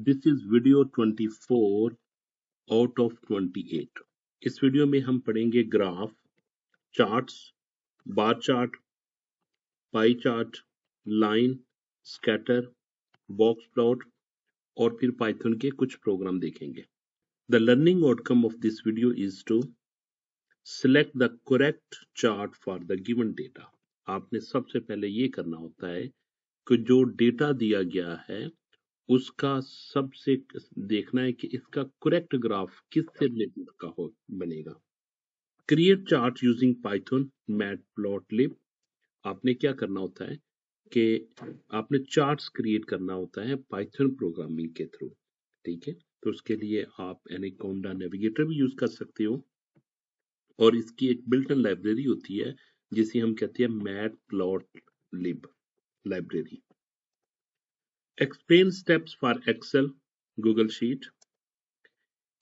This is video 24 out of 28। इस video में हम पढ़ेंगे graph, charts, bar chart, pie chart, line, scatter, box plot और फिर पाइथन के कुछ प्रोग्राम देखेंगे। The learning outcome of this video is to select the correct chart for the given data. आपने सबसे पहले ये करना होता है कि जो डेटा दिया गया है उसका सबसे देखना है कि इसका करेक्ट ग्राफ किससे रिलेटेड का हो बनेगा। Create chart using Python matplotlib. आपने क्या करना होता है कि आपने चार्ट्स क्रिएट करना होता है पाइथन प्रोग्रामिंग के थ्रू। ठीक है, तो उसके लिए आप एनाकोंडा नेविगेटर भी यूज कर सकते हो और इसकी एक बिल्ट इन लाइब्रेरी होती है जिसे हम कहते हैं matplotlib library. Explain steps for Excel, Google Sheet.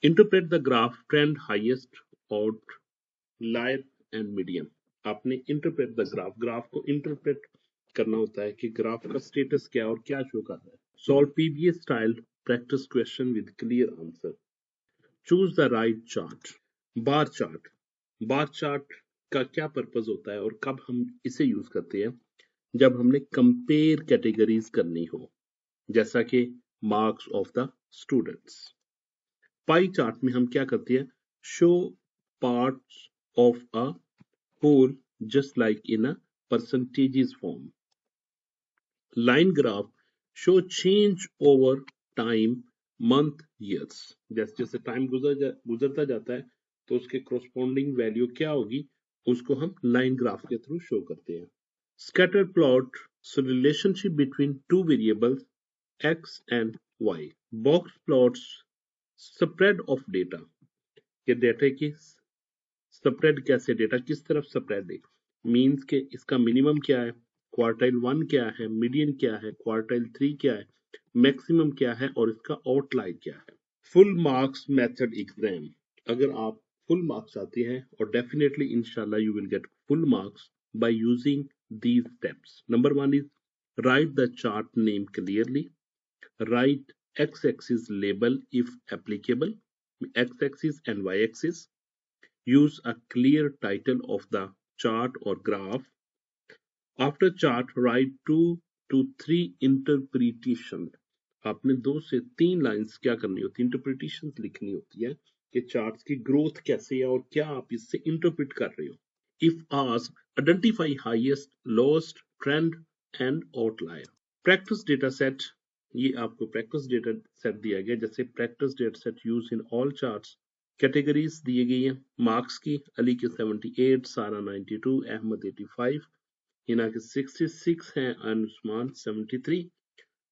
Interpret the graph trend highest, outlier and median. आपने interpret the graph को interpret करना होता है कि ग्राफ का स्टेटस क्या है और क्या शो कर रहा है। Solve PBS style practice question with clear answer. Choose the right chart. Bar chart. Bar chart का क्या पर्पस होता है और कब हम इसे यूज करते हैं? जब हमने कंपेयर कैटेगरीज करनी हो, जैसा कि marks of the students. Pie chart में हम क्या करते हैं? Show parts of a whole just like in a percentages form. Line graph show change over time, month, years. जैसे जैसे टाइम गुजरता जाता है तो उसके कोरस्पॉन्डिंग वैल्यू क्या होगी उसको हम लाइन ग्राफ के थ्रू शो करते हैं। Scatter plot relationship between two variables X and Y. Box plots spread of data. कि डेटा की स्प्रेड कैसे, डेटा किस तरफ स्प्रेड है, मीन्स के इसका मिनिमम क्या है, क्वार्टाइल 1 क्या है, मीडियन क्या है, क्वार्टाइल 3 क्या है, मैक्सिमम क्या है और इसका आउटलायर क्या है। Full marks method exam. अगर आप फुल मार्क्स आते हैं और डेफिनेटली इंशाल्लाह you will get full marks by using these steps. Number 1 is write the chart name clearly. Write x-axis label if applicable, x-axis and y-axis. Use a clear title of the chart or graph. After chart, write 2 to 3 interpretation. आपने 2 से 3 lines क्या करनी होती है, interpretation लिखनी होती है कि चार्ट्स की ग्रोथ कैसे है और क्या आप इससे इंटरप्रेट कर रहे हो। If asked, identify highest, lowest, trend and outlier. Practice data set. ये आपको प्रैक्टिस डेटा सेट दिया गया, जैसे practice data set use in all charts. Categories दिए गई है मार्क्स की, अली के 78, सारा 92, अहमद 85, हिना के 66 हैं, अनुस्मान 73।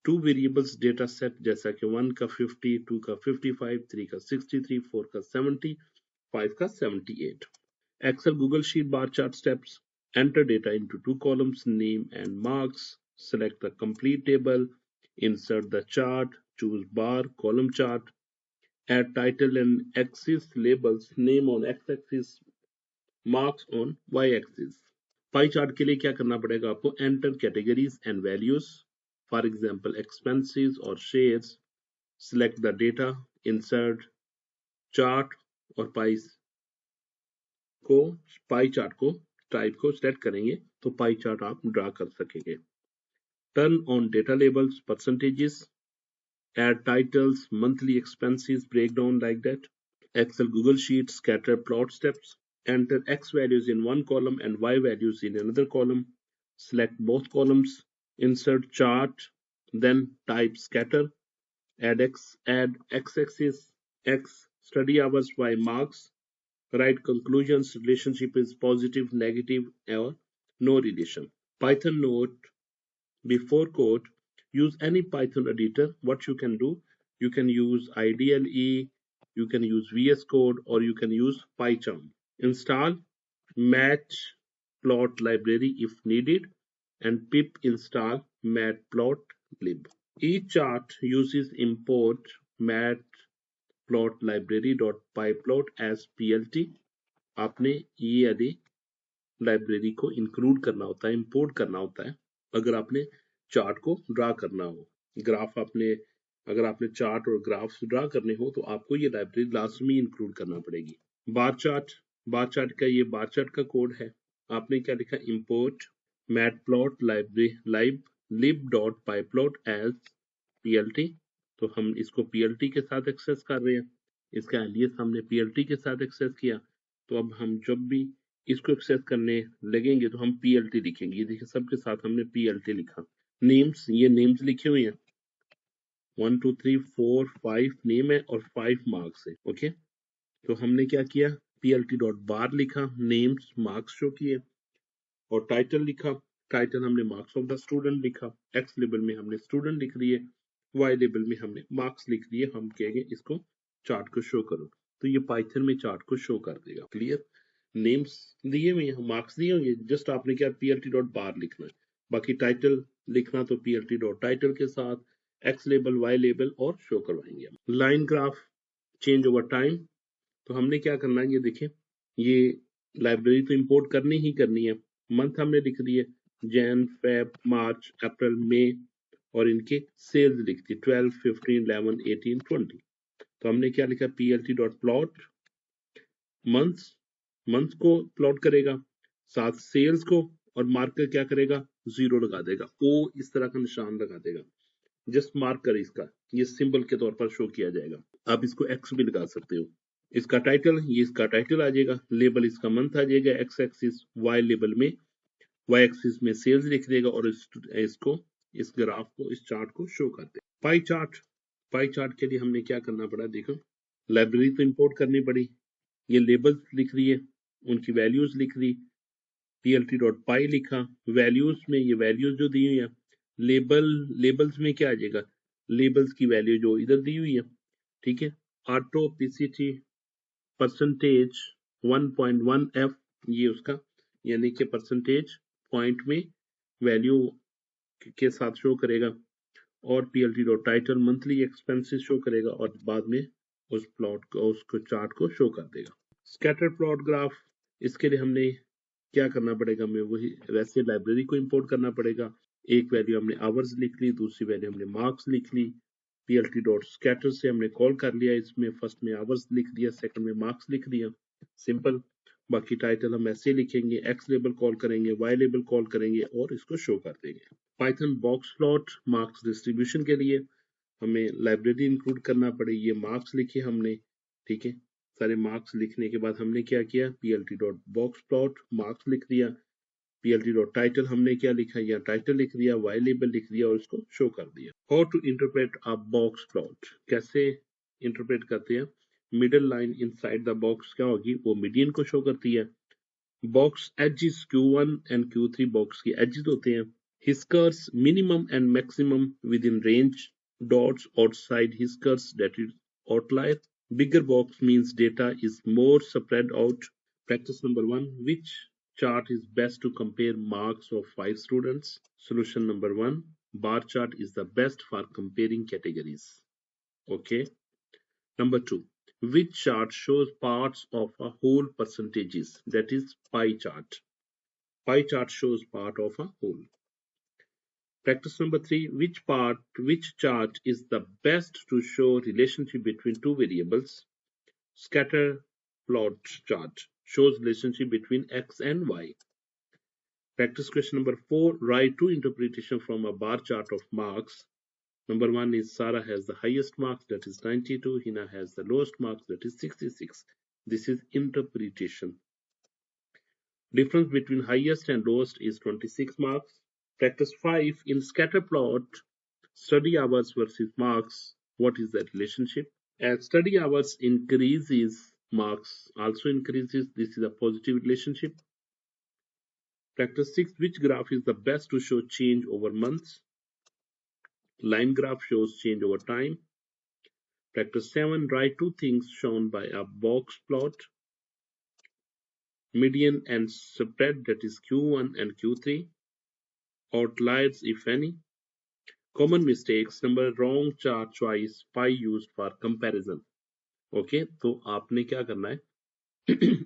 टू वेरिएबल्स डेटा सेट जैसा कि 1 का 50, 2 का 55, 3 का 63, 4 का 70, 5 का 78। Excel Google Sheet bar chart steps. Enter data into 2 columns, name and marks. Select the complete table. Insert the chart. Choose bar, column chart. Add title and axis labels. Name on x-axis, marks on y-axis. Pie chart के लिए क्या करना पड़ेगा आपको? Enter categories and values. For example, expenses or shares. Select the data. Insert chart और pies को, pie chart को type को सेलेक्ट करेंगे तो पाई चार्ट आप ड्रा कर सकेंगे। Turn on data labels, percentages, add titles, monthly expenses, breakdown like that. Excel Google Sheet, scatter plot steps. Enter X values in one column and Y values in another column. Select both columns. Insert chart, then type scatter. Add X-axis, X study hours, Y marks. Write conclusions, relationship is positive, negative, or no relation. Python note before code, use any Python editor. What you can do, you can use IDLE, you can use VS Code, or you can use PyCharm. Install matplot library if needed, and pip install matplotlib. Each chart uses import matplotlib.pyplot as PLT. आपने ये यदि library को include करना होता है, import करना होता है अगर आपने चार्ट को ड्रा करना हो। ग्राफ आपने अगर आपने चार्ट और ग्राफ्स ड्रा करने हो तो आपको ये लाइब्रेरी लाजमी इंक्लूड करना पड़ेगी। बार चार्ट का ये बार चार्ट का कोड है। आपने क्या लिखा, import matplot library lib.pyplot as plt। तो हम इसको plt के साथ एक्सेस कर रहे हैं, इसका एलियस हमने plt के साथ एक्सेस किया। तो अब हम जब भी इसको एक्सेस करने लगेंगे तो हम plt लिखेंगे। देखिए सबके साथ हमने plt लिखा। नेम्स, ये नेम्स लिखे हुए हैं, 1 2 3 4 5 नेम है और 5 मार्क्स है। ओके, तो हमने क्या किया, plt डॉट बार लिखा, नेम्स मार्क्स शो किए, और टाइटल लिखा। टाइटल हमने मार्क्स ऑफ द स्टूडेंट लिखा। एक्स लेबल में हमने स्टूडेंट लिख दिए, वाई लेबल में हमने मार्क्स लिख दिए। हम कहेंगे इसको चार्ट को शो करो, तो ये पाइथन में चार्ट को शो कर देगा। क्लियर, नेम्स दिए हुए हैं, मार्क्स दिए होंगे, जस्ट आपने क्या plt डॉट बार लिखना है। बाकी टाइटल लिखना तो plt डॉट टाइटल के साथ एक्स लेबल वाई लेबल और शो करवाएंगे। Line graph change over time, तो हमने क्या करना है, ये देखें, ये लाइब्रेरी तो इंपोर्ट करनी ही करनी है। मंथ हमने लिख दिए जैन फेब मार्च अप्रैल मई, और इनके सेल्स लिख दी 12 15 11 18 20। तो हमने क्या लिखा, plt dot plot months, month को प्लॉट करेगा, साथ सेल्स को, और मार्कर क्या करेगा, 0 लगा देगा, ओ इस तरह का निशान लगा देगा, जस्ट मार्क कर इसका, ये सिंबल के तौर पर शो किया जाएगा। आप इसको एक्स भी लगा सकते हो। इसका टाइटल, ये इसका टाइटल आ जाएगा, लेबल इसका मंथ आ जाएगा एक्स एक्सिस, वाई लेबल में वाई एक्सिस में सेल्स लिख देगा, और इसको इस ग्राफ को, इस चार्ट को शो कर दे। पाई चार्ट के लिए हमने क्या करना पड़ा, देखो लाइब्रेरी तो इंपोर्ट करनी पड़ी, ये लेबल्स लिख दिए, उनकी वैल्यूज लिख दी, plt डॉट पाई लिखा, वैल्यूज में ये वैल्यूज जो दी हुई है, लेबल्स में क्या आ जाएगा, लेबल्स की वैल्यू जो इधर दी हुई है, ठीक है। ऑटो पीसीटी परसेंटेज 1.1 f, ये उसका यानी कि परसेंटेज पॉइंट में वैल्यू के साथ शो करेगा, और plt dot title monthly expenses show करेगा, और बाद में उस प्लॉट को, उसको चार्ट को शो कर देगा। स्कैटर प्लॉट ग्राफ, इसके लिए हमने क्या करना पड़ेगा, हमें वही वैसे लाइब्रेरी को इंपोर्ट करना पड़ेगा। एक वैल्यू हमने आवर्स लिख ली, दूसरी वैल्यू हमने मार्क्स लिख ली, plt डॉट स्कैटर से हमने कॉल कर लिया, इसमें फर्स्ट में आवर्स लिख दिया, सेकंड में मार्क्स लिख दिया, सिंपल। बाकी टाइटल हम ऐसे लिखेंगे, एक्स लेबल कॉल करेंगे, वाई लेबल कॉल करेंगे, और इसको शो कर देंगे। Python box plot marks distribution के लिए हमें लाइब्रेरी इंक्लूड करना पड़े, ये मार्क्स लिखे हमने, ठीक है। सारे मार्क्स लिखने के बाद हमने क्या किया, plt dot box plot marks लिख दिया, plt डॉट टाइटल हमने क्या लिखा, या टाइटल लिख दिया, वाई लेबल लिख दिया, और इसको शो कर दिया। How to interpret a box plot, कैसे इंटरप्रेट करते हैं। Middle line inside the box क्या होगी, वो मीडियन को शो करती है। Box edges Q1 and Q3 box की एजेस होते हैं। Whiskers minimum and maximum within range. Dots outside whiskers, that is outlier. Bigger box means data is more spread out. Practice number 1. Which chart is best to compare marks of 5 students? Solution number 1. Bar chart is the best for comparing categories. Okay. Number 2. Which chart shows parts of a whole percentages? That is pie chart. Pie chart shows part of a whole. Practice number 3. Which chart is the best to show relationship between two variables? Scatter plot chart shows relationship between x and y. Practice question number 4. Write two interpretation from a bar chart of marks. Number 1 is Sarah has the highest marks, that is 92. Hina has the lowest marks, that is 66. This is interpretation. Difference between highest and lowest is 26 marks. Practice 5. In scatter plot, study hours versus marks, what is that relationship? As study hours increases, marks also increases. This is a positive relationship. Practice 6. Which graph is the best to show change over months? Line graph shows change over time. Practice 7. Write two things shown by a box plot. Median and spread, that is Q1 and Q3. Outliers, if any. Common mistakes. Number wrong chart choice, pi used for comparison. Okay तो आपने क्या करना है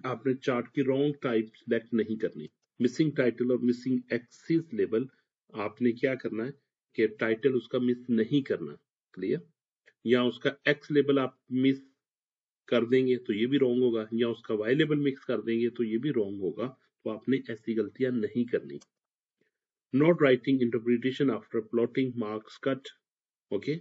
आपने chart की wrong type select नहीं करनी। Missing title और मिसिंग एक्सिस लेबल आपने क्या करना है कि टाइटल उसका मिस नहीं करना। क्लियर। या उसका एक्स लेबल आप मिस कर देंगे तो ये भी रॉन्ग होगा, या उसका वाई लेबल मिक्स कर देंगे तो ये भी रॉन्ग होगा। तो आपने ऐसी गलतियां नहीं करनी। Not writing interpretation after plotting marks cut. Okay,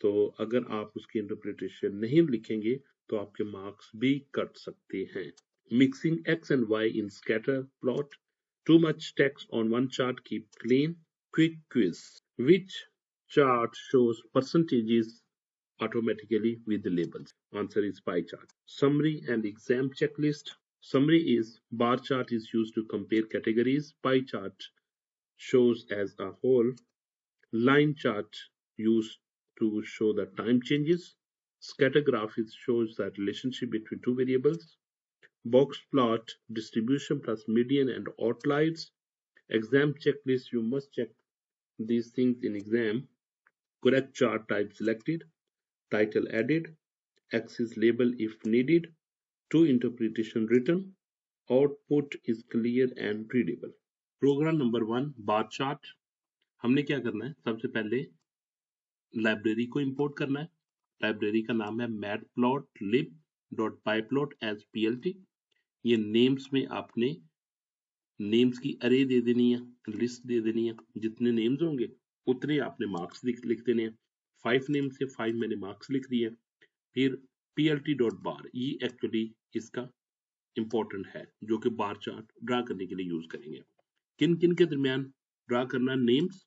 तो अगर आप उसकी इंटरप्रिटेशन नहीं लिखेंगे तो आपके मार्क्स भी कट सकते हैं। Mixing x and y in scatter plot. Too much text on one chart, keep clean. Quick quiz. Which chart shows percentages automatically with the labels? Answer is pie chart. Summary and exam checklist. Summary is bar chart is used to compare categories. Pie chart shows as a whole. Line chart used to show the time changes. Scatter graph is shows that relationship between two variables. Box plot, distribution plus median and outliers. Exam checklist, you must check these things in exam. Correct chart type selected, title added, axis label if needed, to interpretation written, output is clear and readable. Program number 1 bar chart. हमने क्या करना है, सबसे पहले library को import करना है। Library का नाम है matplotlib.pyplot as plt। ये नेम्स में आपने नेम्स की अरे दे देनी है, लिस्ट दे देनी है। जितने नेम्स होंगे उतने आपने मार्क्स लिख देने हैं। 5 नेम से 5 मैंने मार्क्स लिख दिए। फिर plt.bar, ये एक्चुअली इसका इंपॉर्टेंट है, जो कि बार चार्ट ड्रा करने के लिए यूज करेंगे। किन किन के दरमियान ड्रा करना? नेम्स,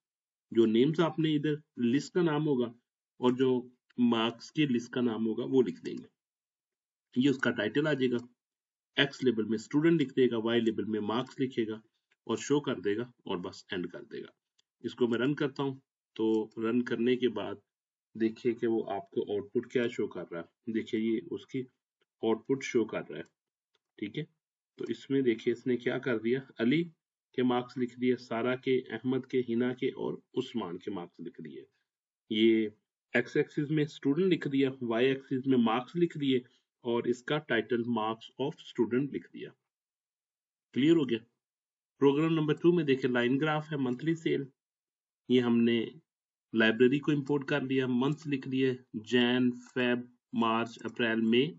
जो नेम्स आपने इधर लिस्ट का नाम होगा और जो मार्क्स की लिस्ट का नाम होगा वो लिख देंगे। ये उसका टाइटल आ जाएगा। एक्स लेबल में स्टूडेंट लिख देगा, वाई लेबल में मार्क्स लिखेगा और शो कर देगा और बस एंड कर देगा। इसको मैं रन करता हूँ, तो रन करने के बाद देखिए कि वो आपको आउटपुट क्या शो कर रहा है। देखिए ये उसकी आउटपुट शो कर रहा है, ठीक है। तो इसमें देखिए इसने क्या कर दिया, अली के मार्क्स लिख दिए, सारा के, अहमद के, हिना के और उस्मान के मार्क्स लिख दिए। ये एक्स एक्सिस में स्टूडेंट लिख दिया, वाई एक्सिस में मार्क्स लिख दिए और इसका टाइटल मार्क्स ऑफ स्टूडेंट लिख दिया। क्लियर हो गया। प्रोग्राम नंबर 2 में देखिए लाइन ग्राफ है, मंथली सेल। ये हमने लाइब्रेरी को इंपोर्ट कर लिया, मंथ्स लिख दिए, जैन, फेब, मार्च, अप्रैल, मई।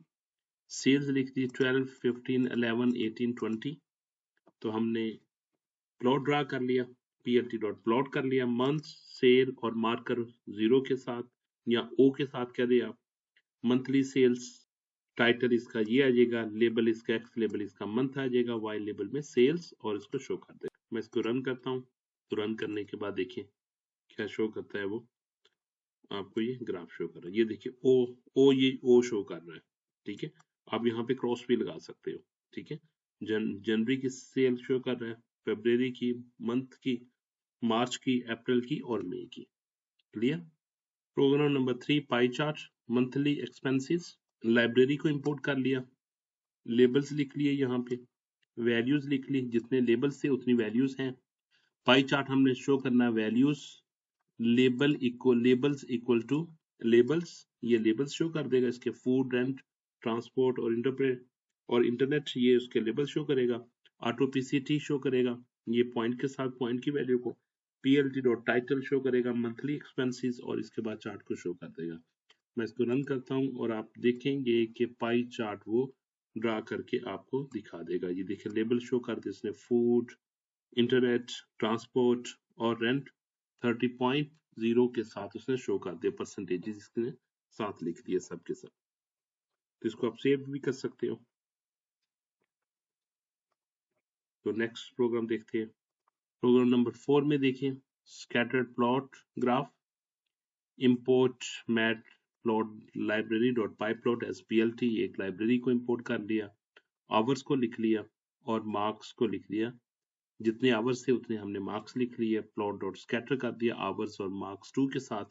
सेल्स लिख दी 12, 15, 11, 18, 20। तो हमने प्लॉट ड्रा कर लिया, plt.plot कर लिया, मंथ, सेल और मार्कर 0 के साथ या ओ के साथ कह दे आप। मंथली सेल्स, टाइटल इसका ये आ जाएगा, लेबल इसका एक्स लेबल इसका मंथ आ जाएगा, वाई लेबल में सेल्स और इसको शो कर देगा। मैं इसको रन करता हूँ, तो रन करने के बाद देखिए क्या शो करता है। वो आपको ये ग्राफ शो कर रहा है, ये देखिए ये ओ शो कर रहा है, ठीक है। आप यहाँ पे क्रॉस भी लगा सकते हो, ठीक है। जनवरी की सेल शो कर रहा है, फरवरी की, मंथ की, मार्च की, अप्रैल की और मई की। Clear. Program number 3 pie chart, monthly expenses. Library को इंपोर्ट कर लिया, लेबल्स लिख लिए, यहाँ पे वैल्यूज लिख ली, जितने लेबल्स थे उतनी वैल्यूज हैं। पाई चार्ट हमने शो करना values, label equal labels equal to labels, ये लेबल्स शो कर देगा इसके, फूड, रेंट, ट्रांसपोर्ट और इंटरनेट, ये उसके लेबल शो करेगा। ऑटो पीसीटी शो करेगा, ये पॉइंट के साथ पॉइंट की वैल्यू को। पीएलटी डॉट टाइटल शो करेगा मंथली एक्सपेंसेस और इसके बाद चार्ट को शो कर देगा। मैं इसको रन करता हूँ और आप देखेंगे कि पाई चार्ट वो ड्रा करके आपको दिखा देगा। ये देखिए लेबल शो कर दे इसने, फूड, इंटरनेट, ट्रांसपोर्ट और रेंट 30.0 के साथ उसने शो कर दिया, परसेंटेजेस इसने साथ लिख दिए सब के सब। तो इसको आप सेव भी कर सकते हो। तो नेक्स्ट प्रोग्राम देखते हैं। प्रोग्राम नंबर 4 में देखिए scattered plot graph, import mat plot library dot py plot S P L T. एक लाइब्रेरी को इंपोर्ट कर लिया, आवर्स को लिख लिया और मार्क्स को लिख दिया। जितने आवर्स थे उतने हमने मार्क्स लिख लिए। प्लॉट डॉट स्कैटर कर दिया आवर्स और मार्क्स 2 के साथ।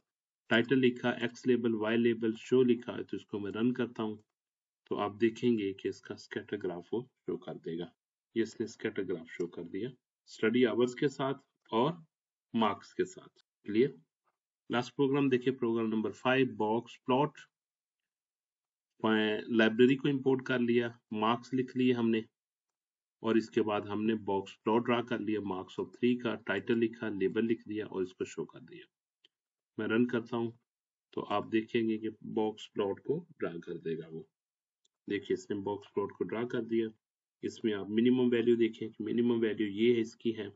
टाइटल लिखा, X label, Y label, show लिखा है। तो इसको मैं रन करता हूँ, तो आप देखेंगे कि इसका स्कैटर ग्राफ वो शो कर देगा। ये इसने स्कैटर ग्राफ शो कर दिया, स्टडी आवर्स के साथ और मार्क्स के साथ। क्लियर। लास्ट प्रोग्राम देखिए, program number 5 box plot. Library को इंपोर्ट कर लिया, मार्क्स लिख लिए हमने और इसके बाद हमने बॉक्स प्लॉट ड्रा कर लिया, मार्क्स ऑफ 3 का, टाइटल लिखा, लेबल लिख दिया और इसको शो कर दिया। मैं रन करता हूँ, तो आप देखेंगे कि बॉक्स प्लॉट को ड्रा कर देगा वो। देखिए इसने बॉक्स प्लॉट को ड्रा कर दिया। इसमें आप मिनिमम वैल्यू देखें, मिनिमम वैल्यू ये है इसकी है,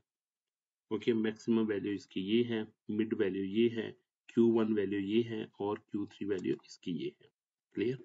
ओके, मैक्सिमम वैल्यू इसकी ये है, मिड वैल्यू ये है, Q1 वैल्यू ये है और Q3 वैल्यू इसकी ये है। क्लियर?